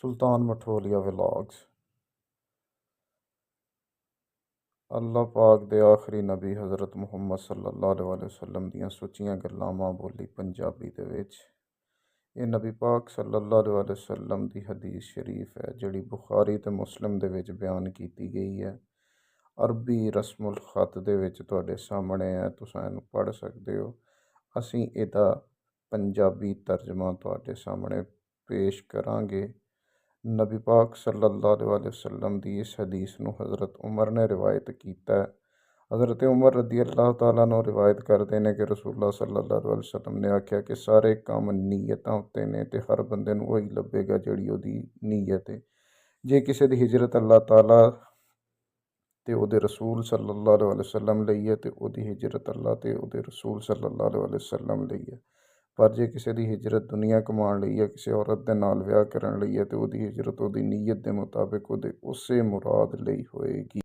ਸੁਲਤਾਨ ਮਠੋਲੀਆ vlogs. ਅੱਲਾਹ ਪਾਕ ਦੇ ਆਖਰੀ ਨਬੀ ਹਜ਼ਰਤ ਮੁਹੰਮਦ ਸੱਲੱਲਾਹੁ ਅਲੈਹਿ ਵਸੱਲਮ ਦੀਆਂ ਸੁੱਚੀਆਂ ਗੱਲਾਂ ਮਾਂ ਬੋਲੀ ਪੰਜਾਬੀ ਦੇ ਵਿੱਚ। ਇਹ ਨਬੀ ਪਾਕ ਸੱਲੱਲਾਹੁ ਅਲੈਹਿ ਵਸੱਲਮ ਦੀ ਹਦੀਸ ਸ਼ਰੀਫ ਹੈ ਜਿਹੜੀ ਬੁਖਾਰੀ ਅਤੇ ਮੁਸਲਿਮ ਦੇ ਵਿੱਚ ਬਿਆਨ ਕੀਤੀ ਗਈ ਹੈ। ਅਰਬੀ ਰਸਮੁਲ ਖਤ ਦੇ ਵਿੱਚ ਤੁਹਾਡੇ ਸਾਹਮਣੇ ਹੈ, ਤੁਸੀਂ ਇਹਨੂੰ ਪੜ੍ਹ ਸਕਦੇ ਹੋ। ਅਸੀਂ ਇਹਦਾ ਪੰਜਾਬੀ ਤਰਜਮਾ ਤੁਹਾਡੇ ਸਾਹਮਣੇ ਪੇਸ਼ ਕਰਾਂਗੇ। ਨਬੀ ਪਾਕ ਸੱਲੱਲਾਹੁ ਅਲੈਹਿ ਵਸੱਲਮ ਦੀ ਇਸ ਹਦੀਸ ਨੂੰ ਹਜ਼ਰਤ ਉਮਰ ਨੇ ਰਿਵਾਇਤ ਕੀਤਾ ਹੈ। ਹਜ਼ਰਤ ਉਮਰ ਰਦੀ ਅੱਲਾਹ ਤਾਲਾ ਨੂੰ ਰਿਵਾਇਤ ਕਰਦੇ ਨੇ ਕਿ ਰਸੂਲullah ਸੱਲੱਲਾਹੁ ਅਲੈਹਿ ਵਸੱਲਮ ਨੇ ਆਖਿਆ ਕਿ ਸਾਰੇ ਕੰਮ ਨੀਅਤਾਂ ਉੱਤੇ ਨੇ ਅਤੇ ਹਰ ਬੰਦੇ ਨੂੰ ਉਹੀ ਲੱਭੇਗਾ ਜਿਹੜੀ ਉਹਦੀ ਨੀਅਤ ਹੈ। ਜੇ ਕਿਸੇ ਦੀ ਹਿਜਰਤ ਅੱਲਾਹ ਤਾਲਾ ਅਤੇ ਉਹਦੇ ਰਸੂਲ ਸੱਲੱਲਾਹੁ ਅਲੈਹਿ ਵਸੱਲਮ ਲਈ ਹੈ ਅਤੇ ਉਹਦੀ ਹਿਜਰਤ ਅੱਲਾਹ ਅਤੇ ਉਹਦੇ ਰਸੂਲ ਸੱਲੱਲਾਹੁ ਅਲੈਹਿ ਵਸੱਲਮ ਲਈ ਹੈ। ਪਰ ਜੇ ਕਿਸੇ ਦੀ ਹਿਜਰਤ ਦੁਨੀਆ ਕਮਾਉਣ ਲਈ ਹੈ, ਕਿਸੇ ਔਰਤ ਦੇ ਨਾਲ ਵਿਆਹ ਕਰਨ ਲਈ ਹੈ ਅਤੇ ਉਹਦੀ ਹਿਜਰਤ ਉਹਦੀ ਨੀਅਤ ਦੇ ਮੁਤਾਬਿਕ ਉਹਦੇ ਉਸੇ ਮੁਰਾਦ ਲਈ ਹੋਏਗੀ।